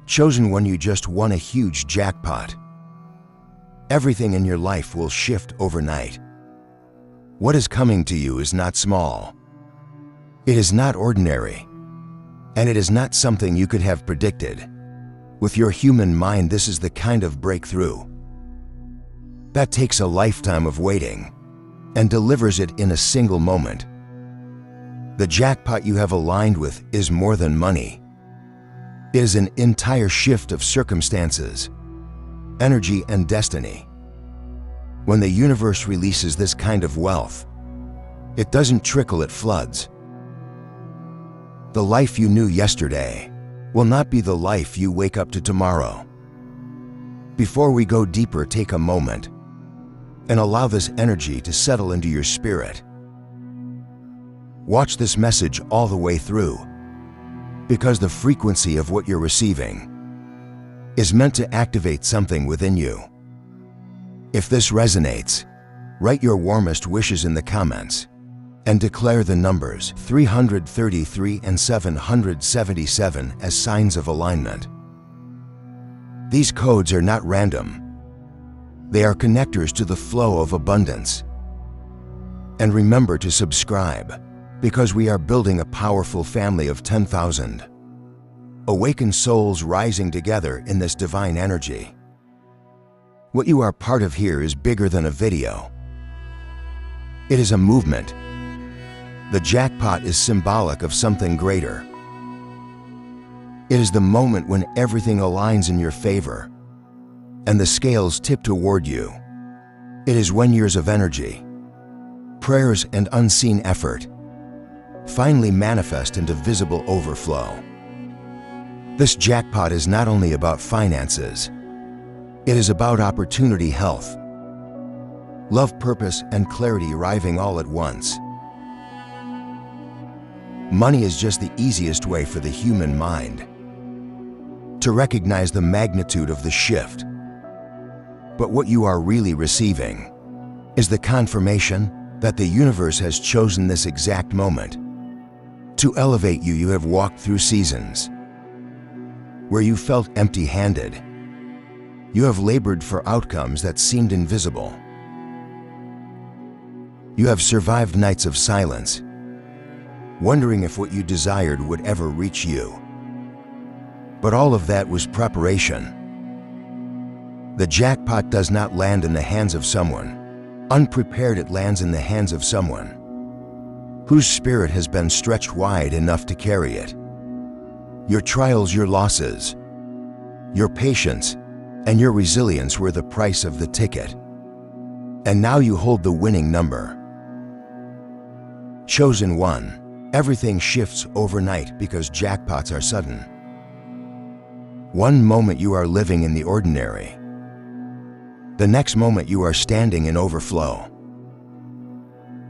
Chosen one, you just won a huge jackpot. Everything in your life will shift overnight. What is coming to you is not small. It is not ordinary. And it is not something you could have predicted. With your human mind, this is the kind of breakthrough that takes a lifetime of waiting and delivers it in a single moment. The jackpot you have aligned with is more than money. It is an entire shift of circumstances, energy, and destiny. When the universe releases this kind of wealth, it doesn't trickle, it floods. The life you knew yesterday will not be the life you wake up to tomorrow. Before we go deeper, take a moment and allow this energy to settle into your spirit. Watch this message all the way through, because the frequency of what you're receiving is meant to activate something within you. If this resonates, write your warmest wishes in the comments and declare the numbers 333 and 777 as signs of alignment. These codes are not random. They are connectors to the flow of abundance. And remember to subscribe, because we are building a powerful family of 10,000 awakened souls rising together in this divine energy. What you are part of here is bigger than a video. It is a movement. The jackpot is symbolic of something greater. It is the moment when everything aligns in your favor and the scales tip toward you. It is when years of energy, prayers, and unseen effort finally manifest into visible overflow. This jackpot is not only about finances. It is about opportunity, health, love, purpose, and clarity arriving all at once. Money is just the easiest way for the human mind to recognize the magnitude of the shift. But what you are really receiving is the confirmation that the universe has chosen this exact moment to elevate you. You have walked through seasons where you felt empty-handed. You have labored for outcomes that seemed invisible. You have survived nights of silence, wondering if what you desired would ever reach you. But all of that was preparation. The jackpot does not land in the hands of someone unprepared. It lands in the hands of someone whose spirit has been stretched wide enough to carry it. Your trials, your losses, your patience, and your resilience were the price of the ticket. And now you hold the winning number. Chosen one, everything shifts overnight because jackpots are sudden. One moment you are living in the ordinary. The next moment you are standing in overflow.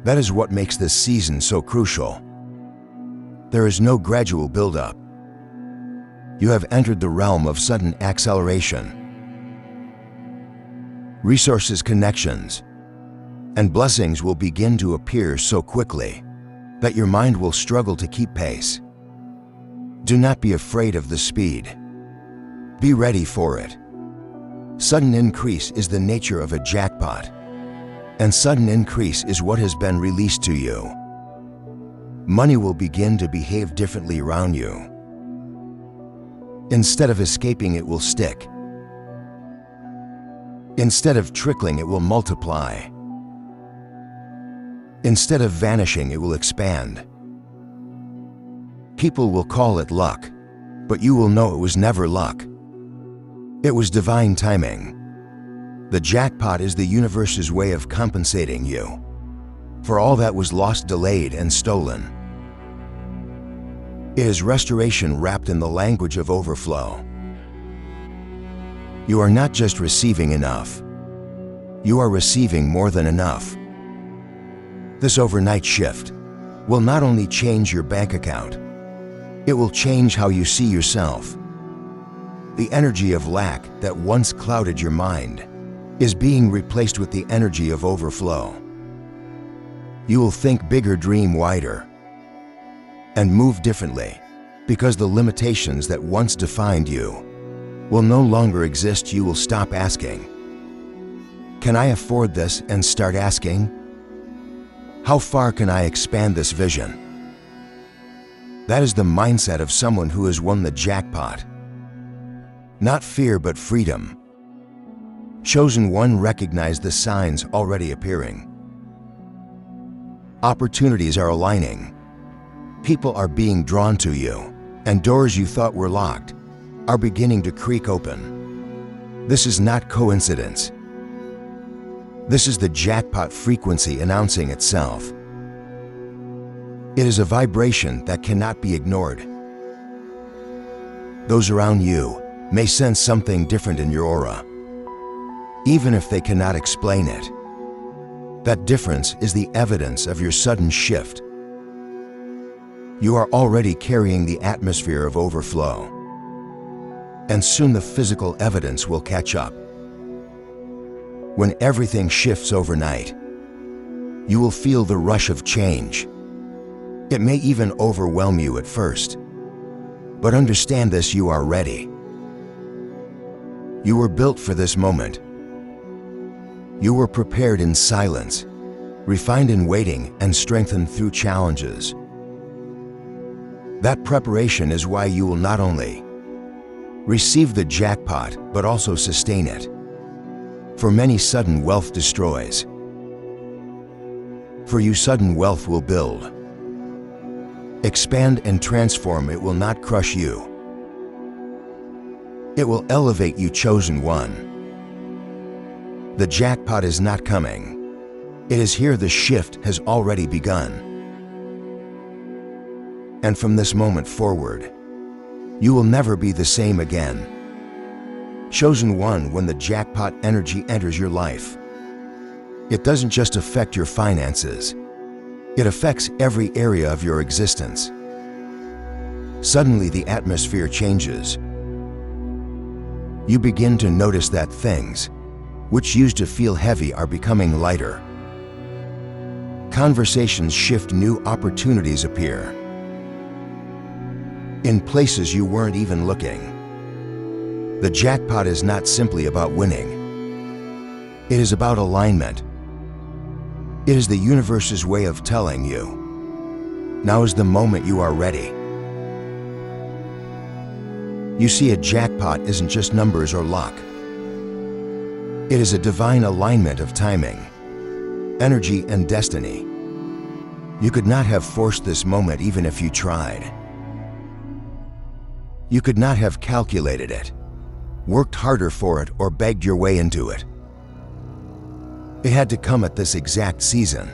That is what makes this season so crucial. There is no gradual buildup. You have entered the realm of sudden acceleration. Resources, connections, and blessings will begin to appear so quickly that your mind will struggle to keep pace. Do not be afraid of the speed. Be ready for it. Sudden increase is the nature of a jackpot, and sudden increase is what has been released to you. Money will begin to behave differently around you. Instead of escaping, it will stick. Instead of trickling, it will multiply. Instead of vanishing, it will expand. People will call it luck, but you will know it was never luck. It was divine timing. The jackpot is the universe's way of compensating you for all that was lost, delayed, and stolen. It is restoration wrapped in the language of overflow. You are not just receiving enough. You are receiving more than enough. This overnight shift will not only change your bank account, it will change how you see yourself. The energy of lack that once clouded your mind is being replaced with the energy of overflow. You will think bigger, dream wider, and move differently, because the limitations that once defined you will no longer exist. You will stop asking, "Can I afford this?" and start asking, "How far can I expand this vision?" That is the mindset of someone who has won the jackpot. Not fear, but freedom. Chosen one, recognize the signs already appearing. Opportunities are aligning. People are being drawn to you, and doors you thought were locked are beginning to creak open. This is not coincidence. This is the jackpot frequency announcing itself. It is a vibration that cannot be ignored. Those around you may sense something different in your aura, even if they cannot explain it. That difference is the evidence of your sudden shift. You are already carrying the atmosphere of overflow, and soon the physical evidence will catch up. When everything shifts overnight, you will feel the rush of change. It may even overwhelm you at first, but understand this: you are ready. You were built for this moment. You were prepared in silence, refined in waiting, and strengthened through challenges. That preparation is why you will not only receive the jackpot, but also sustain it. For many, sudden wealth destroys. For you, sudden wealth will build, expand, and transform. It will not crush you. It will elevate you, chosen one. The jackpot is not coming. It is here. The shift has already begun. And from this moment forward, you will never be the same again. Chosen one, when the jackpot energy enters your life, it doesn't just affect your finances. It affects every area of your existence. Suddenly, the atmosphere changes. You begin to notice that things which used to feel heavy are becoming lighter. Conversations shift, new opportunities appear in places you weren't even looking. The jackpot is not simply about winning. It is about alignment. It is the universe's way of telling you, now is the moment. You are ready. You see, a jackpot isn't just numbers or luck. It is a divine alignment of timing, energy, and destiny. You could not have forced this moment even if you tried. You could not have calculated it, worked harder for it, or begged your way into it. It had to come at this exact season,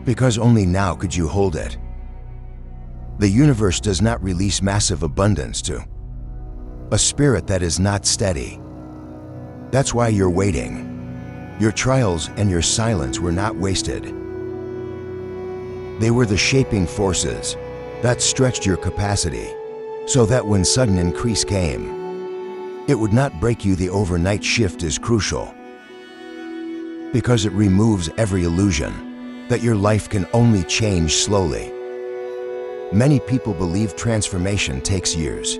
because only now could you hold it. The universe does not release massive abundance to a spirit that is not steady. That's why you're waiting. Your trials and your silence were not wasted. They were the shaping forces that stretched your capacity, so that when sudden increase came, it would not break you. The overnight shift is crucial, because it removes every illusion that your life can only change slowly. Many people believe transformation takes years,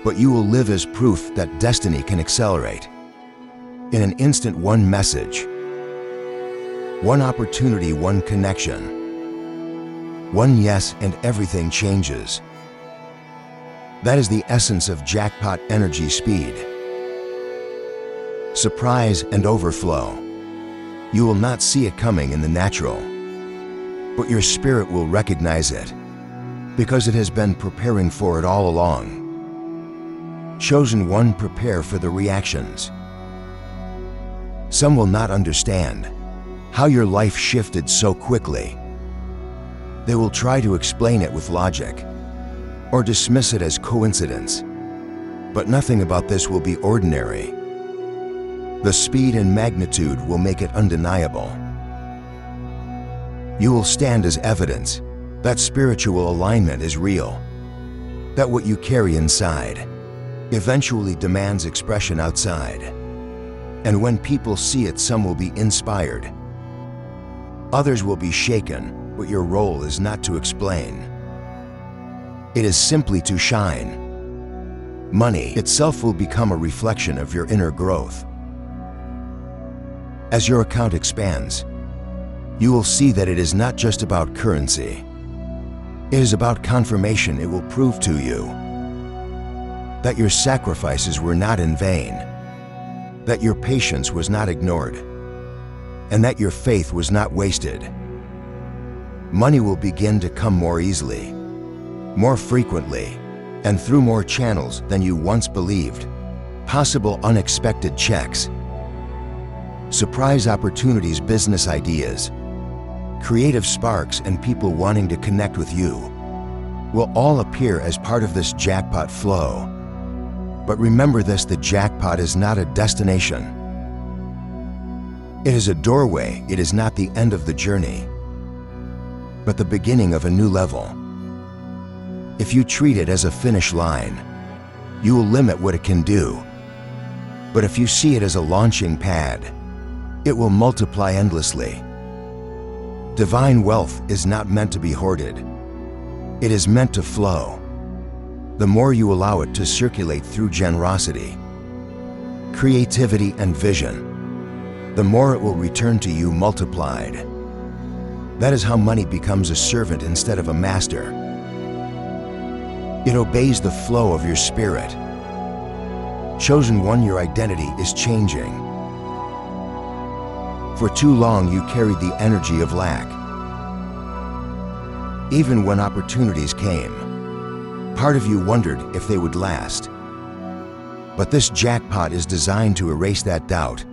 but you will live as proof that destiny can accelerate. In an instant, one message, one opportunity, one connection, one yes, and everything changes. That is the essence of jackpot energy: speed, surprise, and overflow. You will not see it coming in the natural, but your spirit will recognize it, because it has been preparing for it all along. Chosen one, prepare for the reactions. Some will not understand how your life shifted so quickly. They will try to explain it with logic or dismiss it as coincidence. But nothing about this will be ordinary. The speed and magnitude will make it undeniable. You will stand as evidence that spiritual alignment is real, that what you carry inside eventually demands expression outside. And when people see it, some will be inspired. Others will be shaken, but your role is not to explain. It is simply to shine. Money itself will become a reflection of your inner growth. As your account expands, you will see that it is not just about currency. It is about confirmation. It will prove to you that your sacrifices were not in vain, that your patience was not ignored, and that your faith was not wasted. Money will begin to come more easily, more frequently, and through more channels than you once believed. Possible unexpected checks, surprise opportunities, business ideas, creative sparks, and people wanting to connect with you will all appear as part of this jackpot flow. But remember this: the jackpot is not a destination. It is a doorway. It is not the end of the journey, but the beginning of a new level. If you treat it as a finish line, you will limit what it can do. But if you see it as a launching pad, it will multiply endlessly. Divine wealth is not meant to be hoarded. It is meant to flow. The more you allow it to circulate through generosity, creativity, and vision, the more it will return to you multiplied. That is how money becomes a servant instead of a master. It obeys the flow of your spirit. Chosen one, your identity is changing. For too long, you carried the energy of lack. Even when opportunities came, part of you wondered if they would last. But this jackpot is designed to erase that doubt.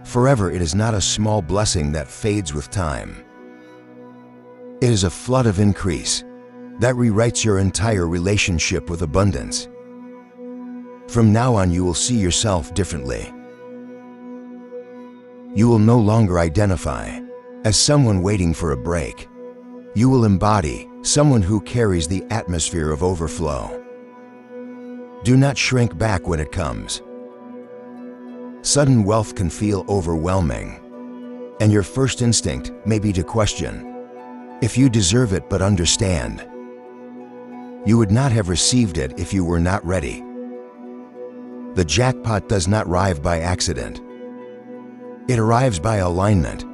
Forever, it is not a small blessing that fades with time. It is a flood of increase that rewrites your entire relationship with abundance. From now on, you will see yourself differently. You will no longer identify as someone waiting for a break. You will embody someone who carries the atmosphere of overflow. Do not shrink back when it comes. Sudden wealth can feel overwhelming, and your first instinct may be to question if you deserve it, but understand, you would not have received it if you were not ready. The jackpot does not arrive by accident. It arrives by alignment.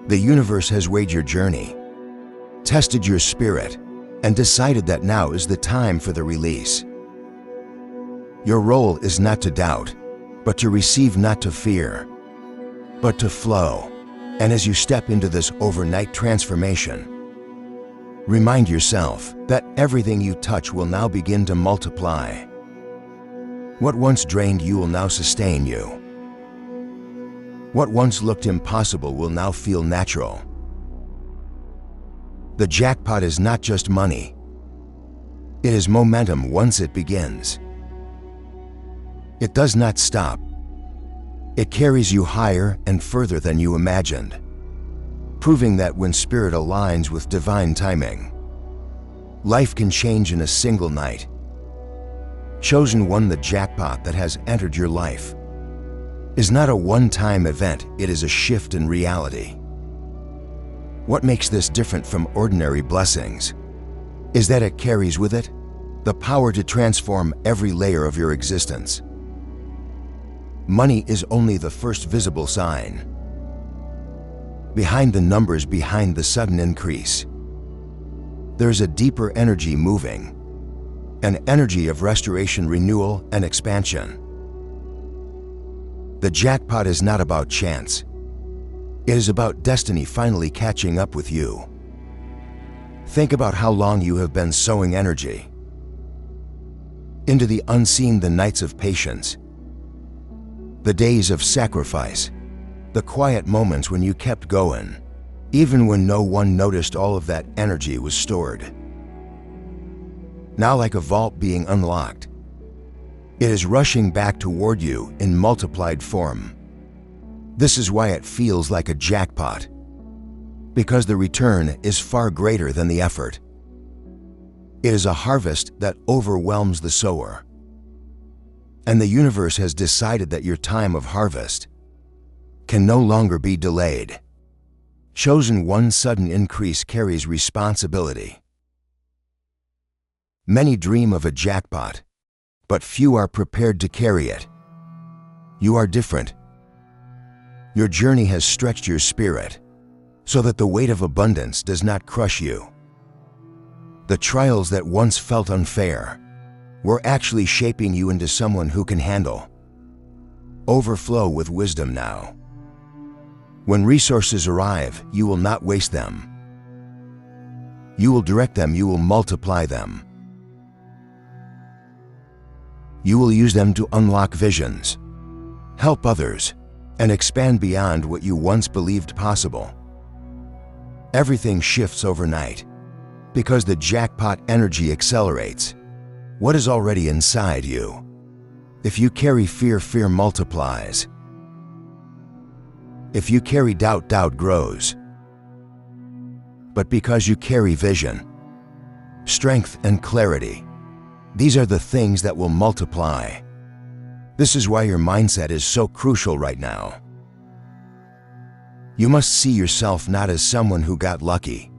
The universe has weighed your journey, tested your spirit, and decided that now is the time for the release. Your role is not to doubt, but to receive, not to fear, but to flow. And as you step into this overnight transformation, remind yourself that everything you touch will now begin to multiply. What once drained you will now sustain you. What once looked impossible will now feel natural. The jackpot is not just money. It is momentum once it begins. It does not stop. It carries you higher and further than you imagined, proving that when spirit aligns with divine timing, life can change in a single night. Chosen one, the jackpot that has entered your life is not a one-time event. It is a shift in reality. What makes this different from ordinary blessings is that it carries with it the power to transform every layer of your existence. Money is only the first visible sign. Behind the numbers, behind the sudden increase, there's a deeper energy moving, an energy of restoration, renewal, and expansion. The jackpot is not about chance. It is about destiny finally catching up with you. Think about how long you have been sowing energy into the unseen, the nights of patience, the days of sacrifice, the quiet moments when you kept going, even when no one noticed. All of that energy was stored. Now, like a vault being unlocked, it is rushing back toward you in multiplied form. This is why it feels like a jackpot, because the return is far greater than the effort. It is a harvest that overwhelms the sower. And the universe has decided that your time of harvest can no longer be delayed. Chosen one, sudden increase carries responsibility. Many dream of a jackpot, but few are prepared to carry it. You are different. Your journey has stretched your spirit so that the weight of abundance does not crush you. The trials that once felt unfair were actually shaping you into someone who can handle. Overflow with wisdom now. When resources arrive, you will not waste them. You will direct them, you will multiply them. You will use them to unlock visions, help others, and expand beyond what you once believed possible. Everything shifts overnight because the jackpot energy accelerates what is already inside you. If you carry fear, fear multiplies. If you carry doubt, doubt grows. But because you carry vision, strength, and clarity, these are the things that will multiply. This is why your mindset is so crucial right now. You must see yourself not as someone who got lucky,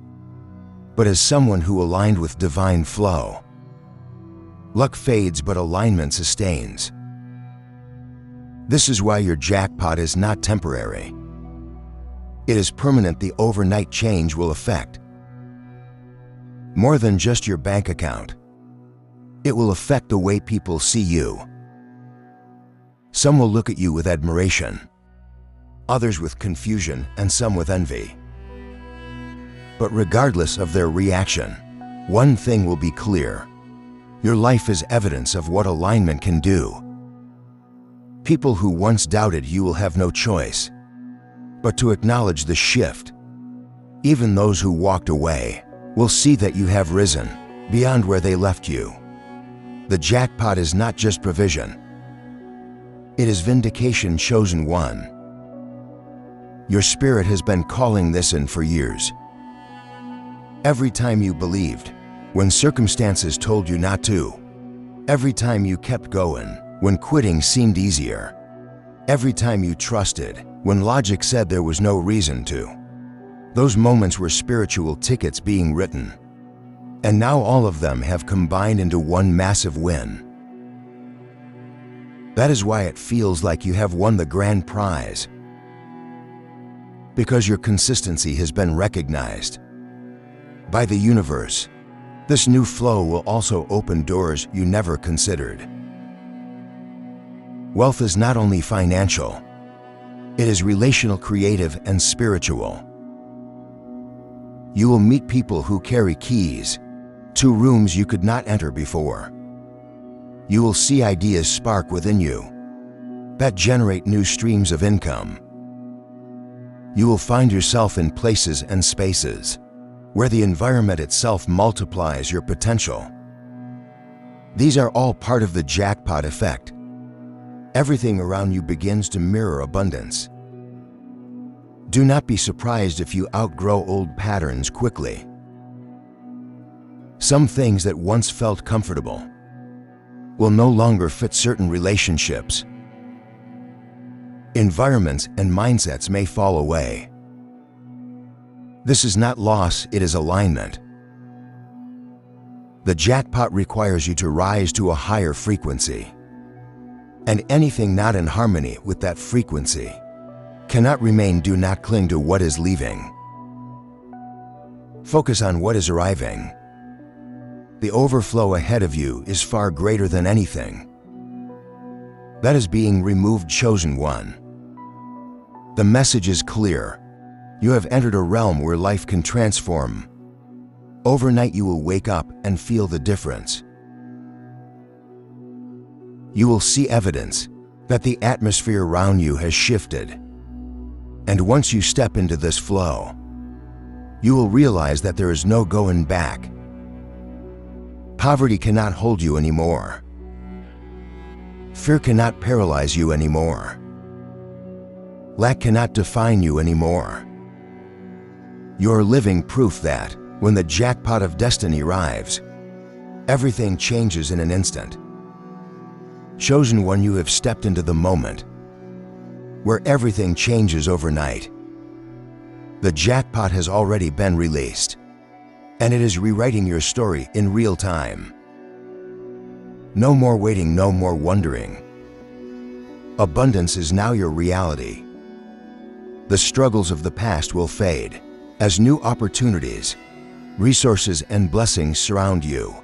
but as someone who aligned with divine flow. Luck fades, but alignment sustains. This is why your jackpot is not temporary. It is permanent. The overnight change will affect more than just your bank account. It will affect the way people see you. Some will look at you with admiration, others with confusion, and some with envy. But regardless of their reaction, one thing will be clear. Your life is evidence of what alignment can do. People who once doubted you will have no choice but to acknowledge the shift. Even those who walked away will see that you have risen beyond where they left you. The jackpot is not just provision. It is vindication, chosen one. Your spirit has been calling this in for years. Every time you believed, when circumstances told you not to. Every time you kept going, when quitting seemed easier. Every time you trusted, when logic said there was no reason to. Those moments were spiritual tickets being written. And now all of them have combined into one massive win. That is why it feels like you have won the grand prize. Because your consistency has been recognized by the universe. This new flow will also open doors you never considered. Wealth is not only financial, it is relational, creative, and spiritual. You will meet people who carry keys to rooms you could not enter before. You will see ideas spark within you that generate new streams of income. You will find yourself in places and spaces where the environment itself multiplies your potential. These are all part of the jackpot effect. Everything around you begins to mirror abundance. Do not be surprised if you outgrow old patterns quickly. Some things that once felt comfortable will no longer fit certain relationships. Environments and mindsets may fall away. This is not loss, it is alignment. The jackpot requires you to rise to a higher frequency. And anything not in harmony with that frequency cannot remain. Do not cling to what is leaving. Focus on what is arriving. The overflow ahead of you is far greater than anything that is being removed, chosen one. The message is clear. You have entered a realm where life can transform. Overnight you will wake up and feel the difference. You will see evidence that the atmosphere around you has shifted. And once you step into this flow, you will realize that there is no going back. Poverty cannot hold you anymore. Fear cannot paralyze you anymore. Lack cannot define you anymore. You are living proof that, when the jackpot of destiny arrives, everything changes in an instant. Chosen one, you have stepped into the moment where everything changes overnight. The jackpot has already been released, and it is rewriting your story in real time. No more waiting, no more wondering. Abundance is now your reality. The struggles of the past will fade as new opportunities, resources, and blessings surround you.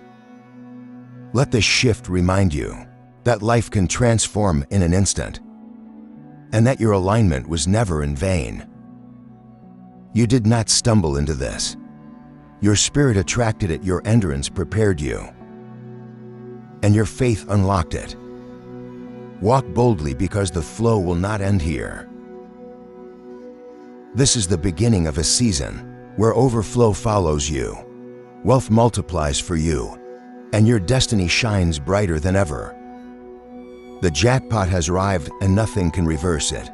Let this shift remind you that life can transform in an instant, and that your alignment was never in vain. You did not stumble into this. Your spirit attracted it, your endurance prepared you, and your faith unlocked it. Walk boldly because the flow will not end here. This is the beginning of a season where overflow follows you, wealth multiplies for you, and your destiny shines brighter than ever. The jackpot has arrived and nothing can reverse it.